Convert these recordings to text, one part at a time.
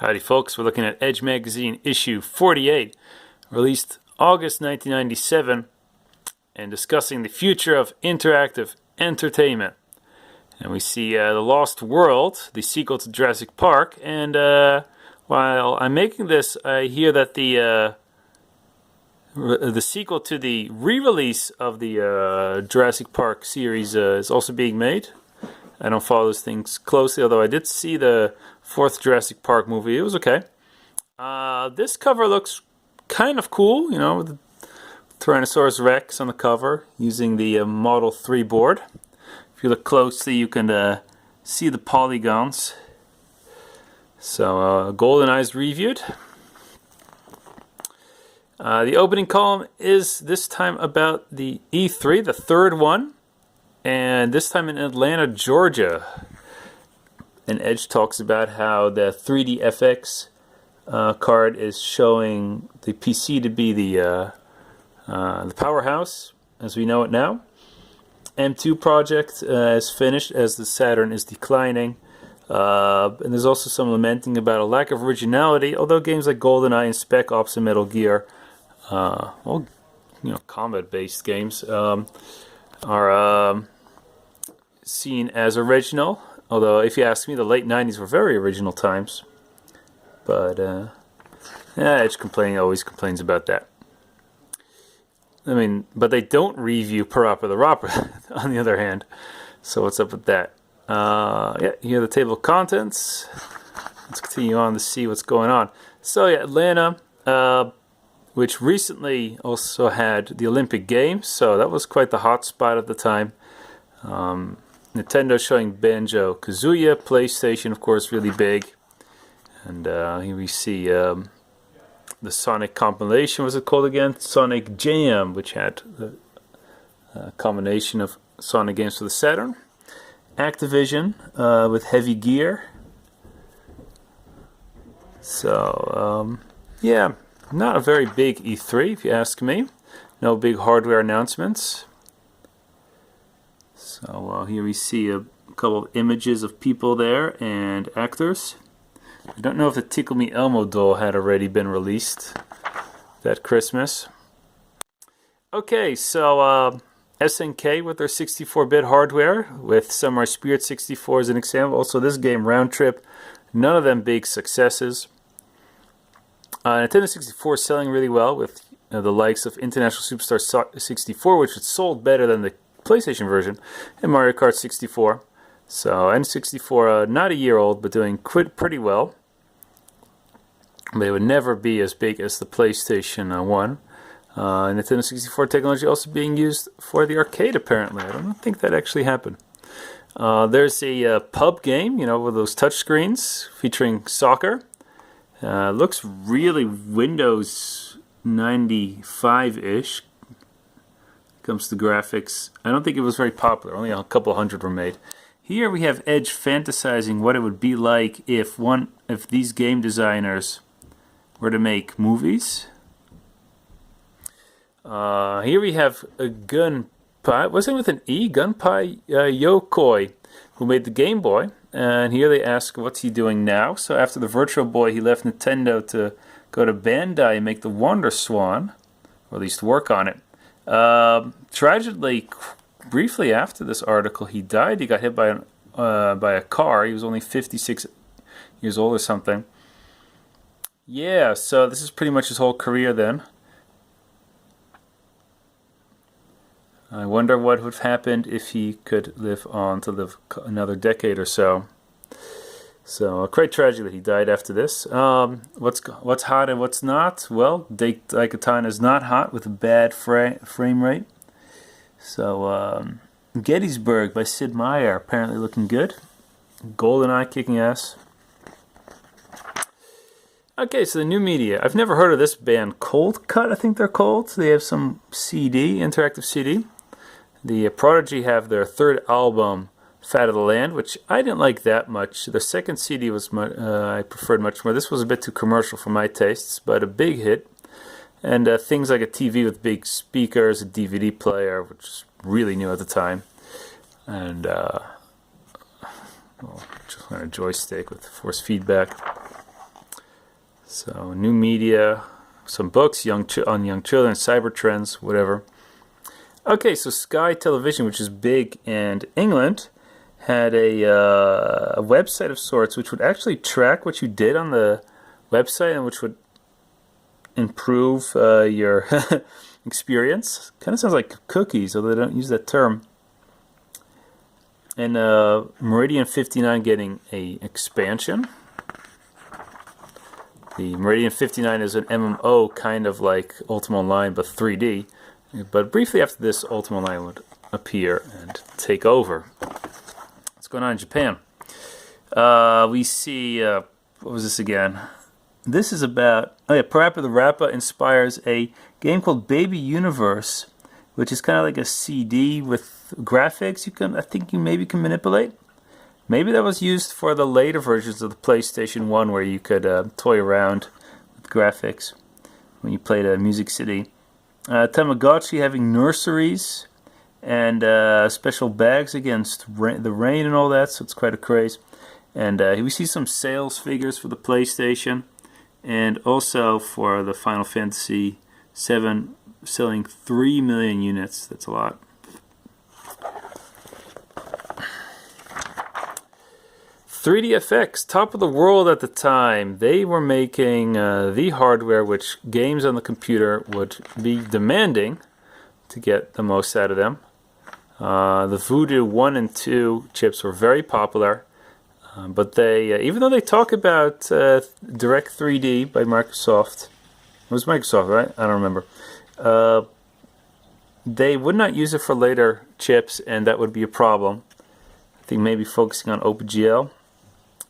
Howdy folks, we're looking at Edge Magazine issue 48, released August 1997, and discussing the future of interactive entertainment. And we see The Lost World, the sequel to Jurassic Park, and while I'm making this, I hear that the sequel to the re-release of the Jurassic Park series is also being made. I don't follow those things closely, although I did see the fourth Jurassic Park movie. It was okay. This cover looks kind of cool, you know, with the Tyrannosaurus Rex on the cover, using the Model 3 board. If you look closely, you can see the polygons. So, GoldenEye's reviewed. The opening column is this time about the E3, the third one, and this time in Atlanta, Georgia. And Edge talks about how the 3DFX card is showing the PC to be the powerhouse as we know it now. M2 project is finished as the Saturn is declining. And there's also some lamenting about a lack of originality, although games like GoldenEye and Spec Ops and Metal Gear, well, you know, combat-based games, are seen as original. Although, if you ask me, the late 90s were very original times. But, Edge always complains about that. I mean, but they don't review Parappa the Rapper, on the other hand. So what's up with that? Yeah, here are the table of contents. Let's continue on to see what's going on. So, yeah, Atlanta, which recently also had the Olympic Games. So that was quite the hot spot at the time. Nintendo showing Banjo-Kazooie, PlayStation, of course, really big. And here we see the Sonic compilation, was it called again? Sonic Jam, which had the combination of Sonic games for the Saturn. Activision with Heavy Gear. So, yeah, not a very big E3, if you ask me. No big hardware announcements. So here we see a couple of images of people there and actors. I don't know if the Tickle Me Elmo doll had already been released that Christmas. Okay, so SNK with their 64-bit hardware, with Samurai Spirit 64 as an example. Also this game, Round Trip, none of them big successes. Nintendo 64 is selling really well with the likes of International Superstar 64, which was sold better than the PlayStation version, and Mario Kart 64. So N64, not a year old, but doing pretty well. But it would never be as big as the PlayStation 1. Nintendo 64 technology also being used for the arcade, apparently. I don't think that actually happened. There's a pub game, you know, with those touchscreens featuring soccer. Looks really Windows 95-ish. Comes to graphics. I don't think it was very popular. Only a couple hundred were made. Here we have Edge fantasizing what it would be like if these game designers were to make movies. Here we have a Gunpei. Was it with an E? Gunpei Yokoi, who made the Game Boy. And here they ask what's he doing now. So after the Virtual Boy, he left Nintendo to go to Bandai and make the Wonder Swan, or at least work on it. Tragically, briefly after this article, he died. He got hit by a car. He was only 56 years old or something. Yeah, so this is pretty much his whole career then. I wonder what would have happened if he could live another decade or so. So, quite tragic that he died after this. What's hot and what's not? Well, Daikatana is not hot with a bad frame rate. So, Gettysburg by Sid Meier apparently looking good. GoldenEye kicking ass. Okay, so the new media. I've never heard of this band, Cold Cut, I think they're called. They have some CD, interactive CD. The Prodigy have their third album, Fat of the Land, which I didn't like that much. The second CD was I preferred much more. This was a bit too commercial for my tastes, but a big hit. And things like a TV with big speakers, a DVD player, which was really new at the time, and just a joystick with force feedback. So new media, some books, on young children, cyber trends, whatever. Okay, so Sky Television, which is big in England, had a website of sorts which would actually track what you did on the website and which would improve your experience. Kind of sounds like cookies, although they don't use that term. And Meridian 59 getting a expansion. The Meridian 59 is an MMO, kind of like Ultima Online, but 3D. But briefly after this, Ultima Online would appear and take over. What's going on in Japan? We see, what was this again? This is about, Parappa the Rapper inspires a game called Baby Universe, which is kind of like a CD with graphics I think you maybe can manipulate. Maybe that was used for the later versions of the PlayStation 1 where you could toy around with graphics when you played Music City. Tamagotchi having nurseries and special bags against the rain and all that, so it's quite a craze. And we see some sales figures for the PlayStation and also for the Final Fantasy VII selling 3 million units. That's a lot. 3DFX, top of the world at the time. They were making the hardware which games on the computer would be demanding to get the most out of them. The Voodoo 1 and 2 chips were very popular, but they, even though they talk about Direct 3D by Microsoft, it was Microsoft, right? I don't remember. They would not use it for later chips, and that would be a problem. I think maybe focusing on OpenGL.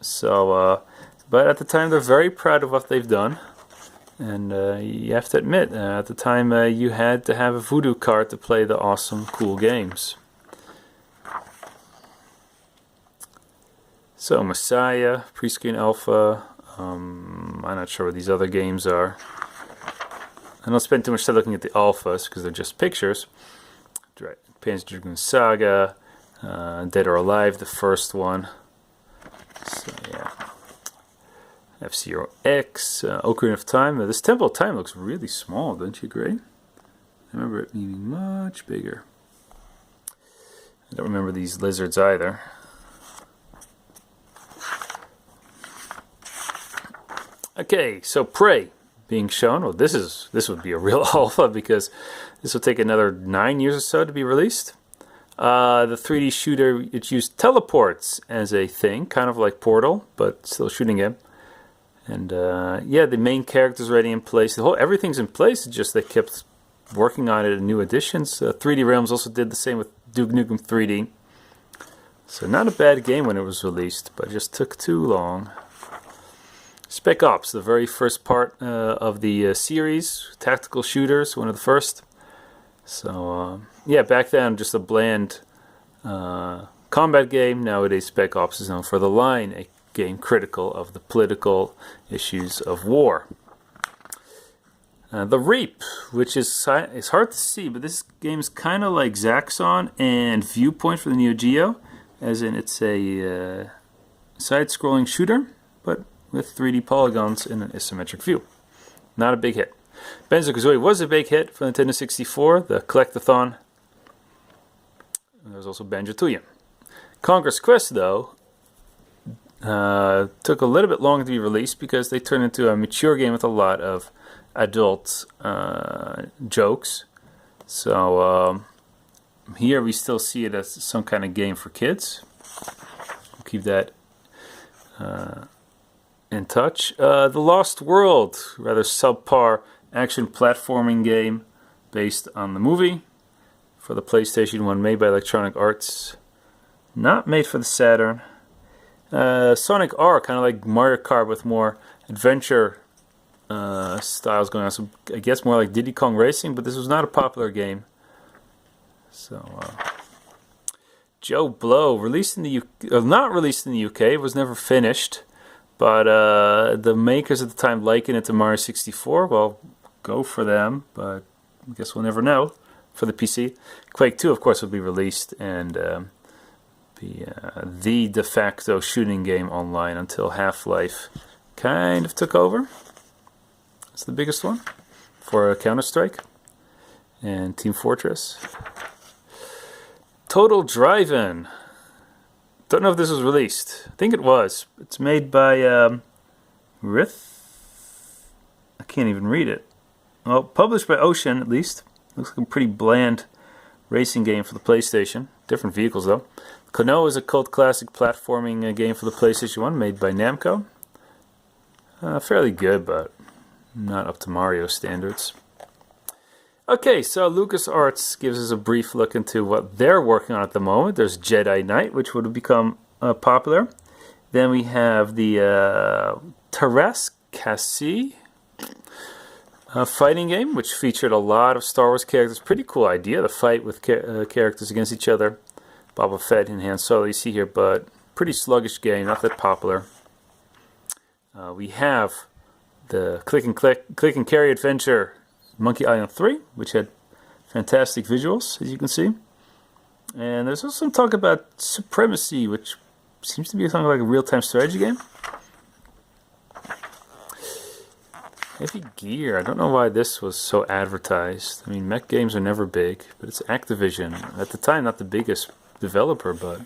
So, but at the time they're very proud of what they've done, and you have to admit, at the time you had to have a Voodoo card to play the awesome, cool games. So Messiah, pre-screen alpha. I'm not sure what these other games are. I don't spend too much time looking at the alphas because they're just pictures. Panzer Dragoon Saga, Dead or Alive, the first one. So yeah, F-Zero X, Ocarina of Time. This Temple of Time looks really small, don't you agree? I remember it being much bigger. I don't remember these lizards either. Okay, so Prey being shown. Well, this would be a real alpha because this will take another 9 years or so to be released. The 3D shooter, it used teleports as a thing, kind of like Portal, but still shooting game. And yeah, the main character's already in place. Everything's in place. It's just they kept working on it in new editions. 3D Realms also did the same with Duke Nukem 3D. So not a bad game when it was released, but it just took too long. Spec Ops, the very first part of the series, tactical shooters, one of the first. So yeah, back then just a bland combat game. Nowadays Spec Ops is known for The Line, a game critical of the political issues of war. The Reap, which is hard to see, but this game is kind of like Zaxxon and Viewpoint for the Neo Geo, as in it's a side-scrolling shooter, but with 3D polygons in an isometric view. Not a big hit. Banjo-Kazooie was a big hit for Nintendo 64, the Collectathon. And there was also Banjo-Tooie. Conquest Quest, though, took a little bit longer to be released because they turned into a mature game with a lot of adult jokes. So here we still see it as some kind of game for kids. We'll keep that in touch. The Lost World, rather subpar action platforming game based on the movie for the PlayStation 1, made by Electronic Arts. Not made for the Saturn. Sonic R, kind of like Mario Kart with more adventure styles going on. So I guess more like Diddy Kong Racing, but this was not a popular game. So Joe Blow, released in the not released in the UK. It was never finished, but the makers at the time likened it to Mario 64. Well, go for them, but I guess we'll never know. For the PC, Quake 2, of course, will be released and be the de facto shooting game online until Half-Life kind of took over. the biggest one for Counter-Strike and Team Fortress. Total Drive-In. Don't know if this was released. I think it was. It's made by Rith. I can't even read it. Well, published by Ocean at least. Looks like a pretty bland racing game for the PlayStation. Different vehicles though. Klonoa is a cult classic platforming game for the PlayStation 1 made by Namco. Fairly good, but not up to Mario standards. Okay, so LucasArts gives us a brief look into what they're working on at the moment. There's Jedi Knight, which would have become popular. Then we have the Teräs Käsi fighting game, which featured a lot of Star Wars characters. Pretty cool idea, the fight with characters against each other. Boba Fett and Han Solo you see here, but pretty sluggish game, not that popular. We have the click and carry adventure Monkey Island 3, which had fantastic visuals, as you can see. And there's also some talk about Supremacy, which seems to be something like a real-time strategy game. Heavy Gear, I don't know why this was so advertised. I mean, mech games are never big, but it's Activision. At the time, not the biggest developer, but...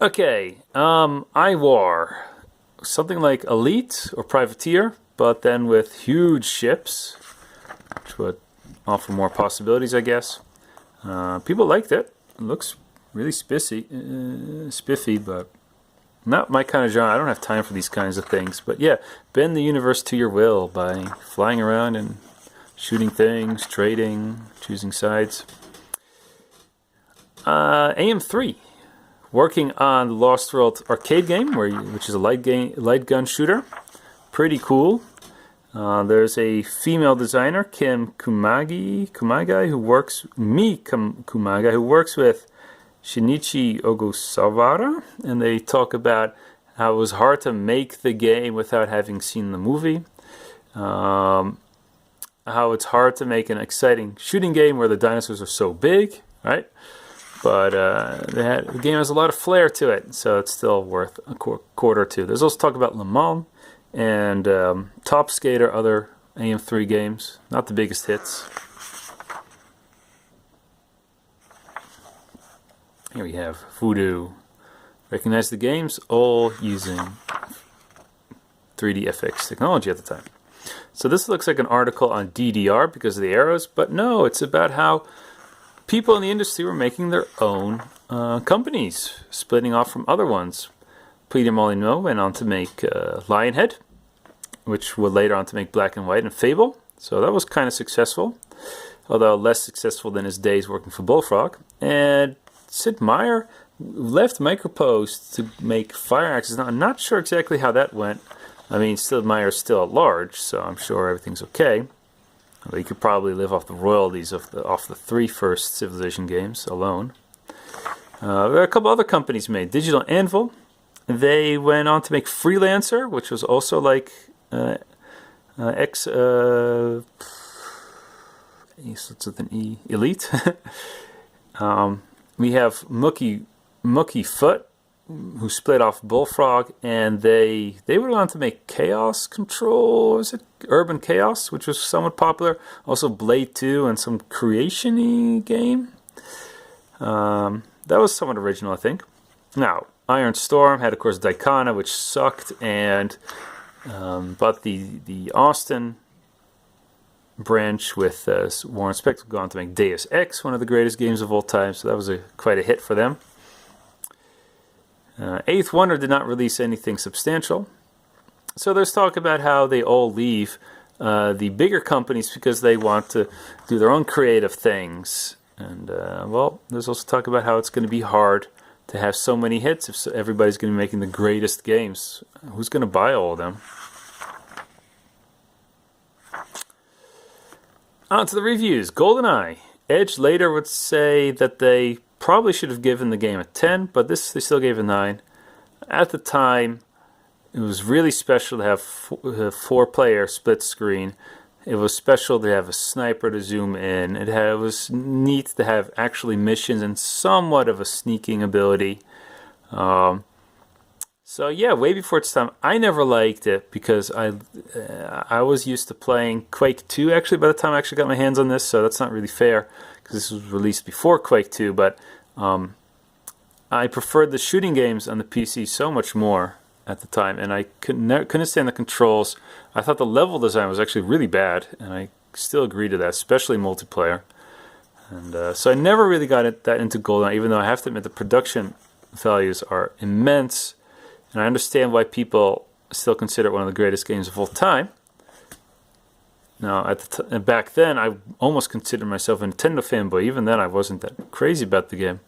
Okay, iWar. Something like Elite or Privateer, but then with huge ships, which would offer more possibilities, I guess. People liked it. It looks really spiffy, but not my kind of genre. I don't have time for these kinds of things. But yeah, bend the universe to your will by flying around and shooting things, trading, choosing sides. AM3, working on the Lost World arcade game, which is a light gun shooter. Pretty cool. There's a female designer, Kim Kumagai, who works with Shinichi Ogasawara, and they talk about how it was hard to make the game without having seen the movie. How it's hard to make an exciting shooting game where the dinosaurs are so big, right? But the game has a lot of flair to it, so it's still worth a quarter or two. There's also talk about Le Mans and Top Skater, other AM3 games. Not the biggest hits. Here we have Voodoo. Recognize the games, all using 3D FX technology at the time. So this looks like an article on DDR because of the arrows, but no, it's about how people in the industry were making their own companies, splitting off from other ones. Peter Molyneux went on to make Lionhead, which would later on to make Black and White and Fable. So that was kind of successful, although less successful than his days working for Bullfrog. And Sid Meier left Microprose to make Firaxis. Now, I'm not sure exactly how that went. I mean, Sid Meier's still at large, so I'm sure everything's okay. Although he could probably live off the royalties off the 3 first Civilization games alone. There are a couple other companies made. Digital Anvil. They went on to make Freelancer, which was also like Elite. We have Mookie Foot, who split off Bullfrog, and they went on to make Chaos Control, was it Urban Chaos, which was somewhat popular. Also Blade 2 and some creation-y game. That was somewhat original, I think. Now, Iron Storm had, of course, Daikana, which sucked, and but the Austin branch with Warren Spector gone to make Deus Ex, one of the greatest games of all time, so that was quite a hit for them. Eighth Wonder did not release anything substantial. So there's talk about how they all leave the bigger companies because they want to do their own creative things. And, well, there's also talk about how it's going to be hard to have so many hits if everybody's going to be making the greatest games. Who's going to buy all of them? On to the reviews. GoldenEye. Edge later would say that they probably should have given the game a 10, but this they still gave a 9. At the time, it was really special to have 4-player split screen. It was special to have a sniper to zoom in. It was neat to have actually missions and somewhat of a sneaking ability. So yeah, way before its time. I never liked it because I was used to playing Quake 2 actually by the time I actually got my hands on this, so that's not really fair because this was released before Quake 2, but I preferred the shooting games on the PC so much more at the time, and I couldn't stand the controls. I thought the level design was actually really bad, and I still agree to that, especially multiplayer. And so I never really got that into GoldenEye, even though I have to admit the production values are immense, and I understand why people still consider it one of the greatest games of all time. Now, back then, I almost considered myself a Nintendo fanboy. Even then, I wasn't that crazy about the game.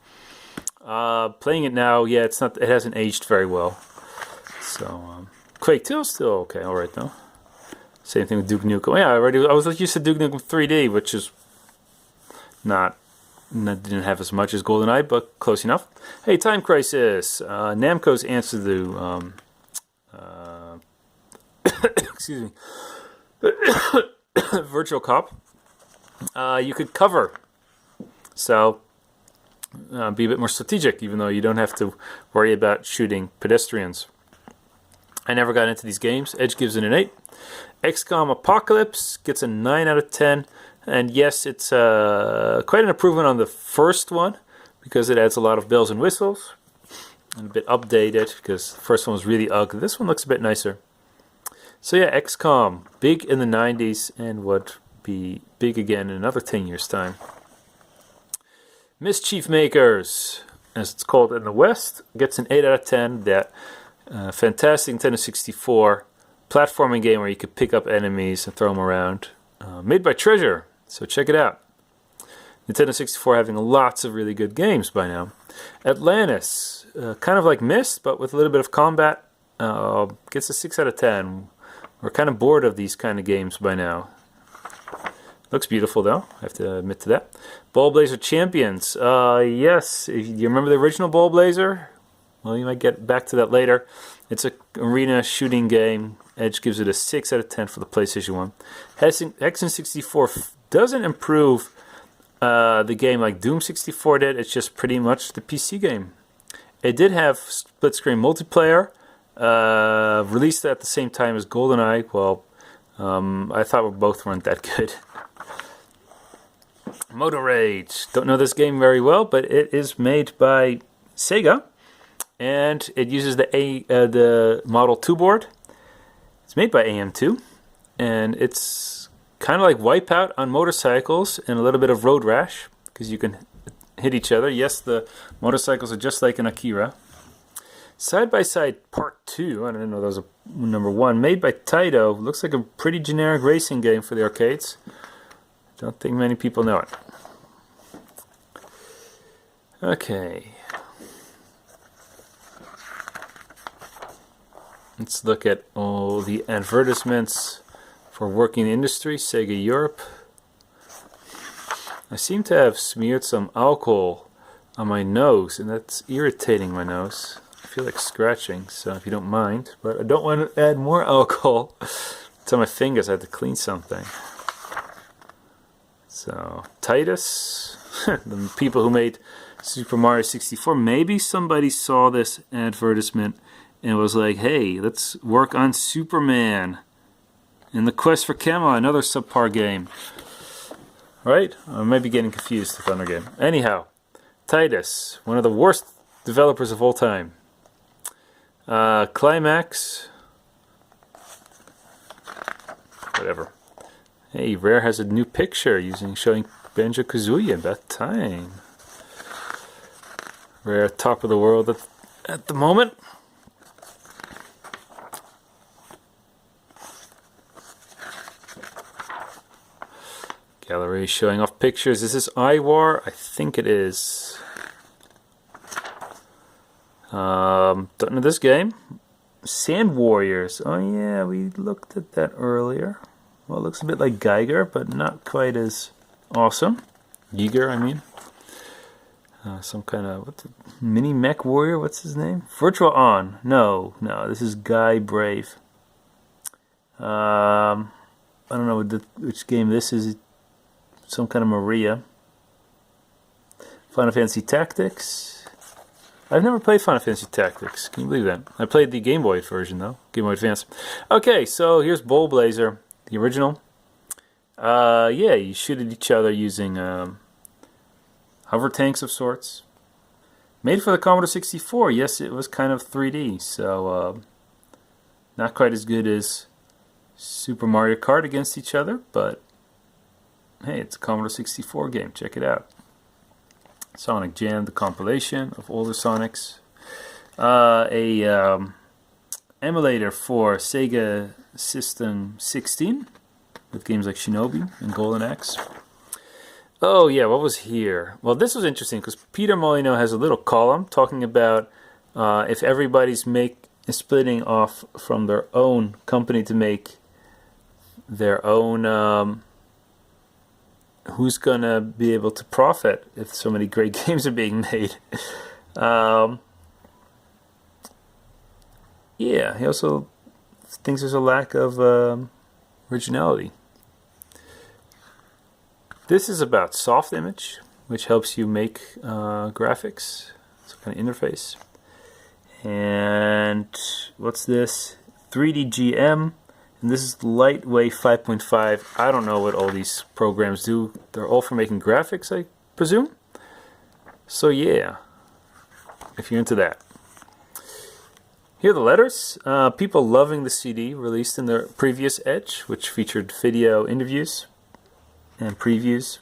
Playing it now, yeah, it hasn't aged very well. So, Quake 2 is still okay, alright though. Same thing with Duke Nukem. Yeah, I was used to Duke Nukem 3D, which is didn't have as much as GoldenEye, but close enough. Hey, Time Crisis. Namco's answer to excuse me, Virtual Cop. You could cover, so be a bit more strategic, even though you don't have to worry about shooting pedestrians. I never got into these games. Edge gives it an 8. XCOM Apocalypse gets a 9 out of 10. And yes, it's quite an improvement on the first one because it adds a lot of bells and whistles. And a bit updated because the first one was really ugly. This one looks a bit nicer. So yeah, XCOM, big in the 90s and would be big again in another 10 years' time. Mischief Makers, as it's called in the West, gets an 8 out of 10. That fantastic Nintendo 64 platforming game where you could pick up enemies and throw them around. Made by Treasure, so check it out. Nintendo 64 having lots of really good games by now. Atlantis, kind of like Myst, but with a little bit of combat, gets a 6 out of 10. We're kind of bored of these kind of games by now. Looks beautiful though, I have to admit to that. Ball Blazer Champions, yes, if you remember the original Ball Blazer? Well, you might get back to that later. It's an arena shooting game. Edge gives it a 6 out of 10 for the PlayStation 1. Hexen 64 doesn't improve the game like Doom 64 did. It's just pretty much the PC game. It did have split-screen multiplayer, released at the same time as GoldenEye. Well, I thought both weren't that good. Motor Rage. Don't know this game very well, but it is made by Sega. And it uses the Model 2 board. It's made by AM2, and it's kind of like Wipeout on motorcycles and a little bit of Road Rash, because you can hit each other. Yes, the motorcycles are just like in Akira. Side by Side Part 2, I didn't know that was number 1, made by Taito. Looks like a pretty generic racing game for the arcades. Don't think many people know it. Okay. Let's look at all the advertisements for working in industry. Sega Europe. I seem to have smeared some alcohol on my nose, and that's irritating my nose. I feel like scratching, so if you don't mind. But I don't want to add more alcohol to my fingers. I had to clean something. So, Titus, the people who made Super Mario 64, maybe somebody saw this advertisement and was like, hey, let's work on Superman and the Quest for Camelot, another subpar game. Right? I might be getting confused with another game. Anyhow, Titus, one of the worst developers of all time. Climax. Whatever. Hey, Rare has a new picture showing Banjo-Kazooie. About time. Rare, top of the world at the moment. Gallery showing off pictures. Is this iWar? I think it is. Don't know this game. Sand Warriors. Oh yeah, we looked at that earlier. Well, it looks a bit like Geiger, but not quite as awesome. Giger, I mean. Some kind of mini mech warrior. What's his name? Virtual On. No, this is Guy Brave. I don't know which game this is. Some kind of Maria. Final Fantasy Tactics. I've never played Final Fantasy Tactics. Can you believe that? I played the Game Boy version, though. Game Boy Advance. Okay, so here's Bull Blazer, the original. Yeah, you shoot at each other using hover tanks of sorts. Made for the Commodore 64. Yes, it was kind of 3D, so not quite as good as Super Mario Kart against each other, but hey, it's a Commodore 64 game. Check it out. Sonic Jam, the compilation of older Sonics. Emulator for Sega System 16 with games like Shinobi and Golden Axe. Oh yeah, what was here? Well, this was interesting because Peter Molyneux has a little column talking about if everybody's splitting off from their own company to make their own. Who's gonna be able to profit if so many great games are being made? Yeah, he also thinks there's a lack of originality. This is about soft image, which helps you make graphics. It's a kind of interface. And what's this? 3D GM. And this is Lightwave 5.5. I don't know what all these programs do. They're all for making graphics, I presume. So yeah, if you're into that. Here are the letters. People loving the CD released in the previous Edge, which featured video interviews and previews.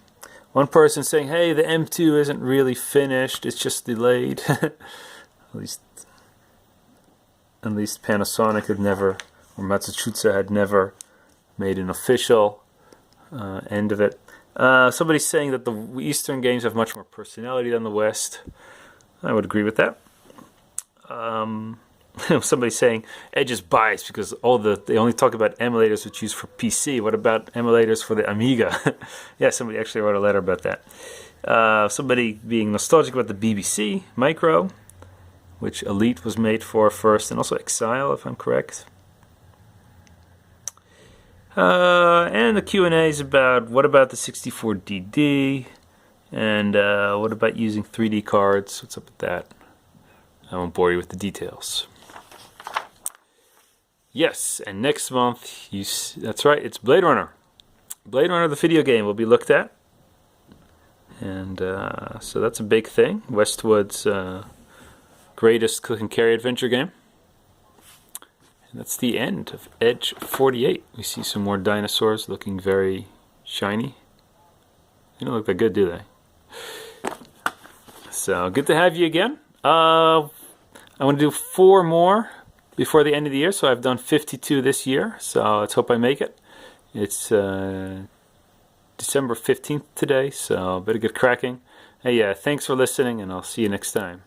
One person saying, hey, the M2 isn't really finished, it's just delayed. At least Panasonic had never, or Matsushita had never made an official end of it. Somebody's saying that the Eastern games have much more personality than the West. I would agree with that. Somebody's saying Edge is biased because they only talk about emulators which used for PC. What about emulators for the Amiga? Yeah, somebody actually wrote a letter about that. Somebody being nostalgic about the BBC Micro, which Elite was made for first, and also Exile, if I'm correct. And the Q&A is about what about the 64DD, and what about using 3D cards? What's up with that? I won't bore you with the details. Yes, and next month, that's right, it's Blade Runner. Blade Runner, the video game, will be looked at. And so that's a big thing. Westwood's greatest click and carry adventure game. And that's the end of Edge 48. We see some more dinosaurs looking very shiny. They don't look that good, do they? So good to have you again. I want to do 4 more before the end of the year, so I've done 52 this year, so let's hope I make it. It's December 15th today, so better get cracking. Hey, thanks for listening, and I'll see you next time.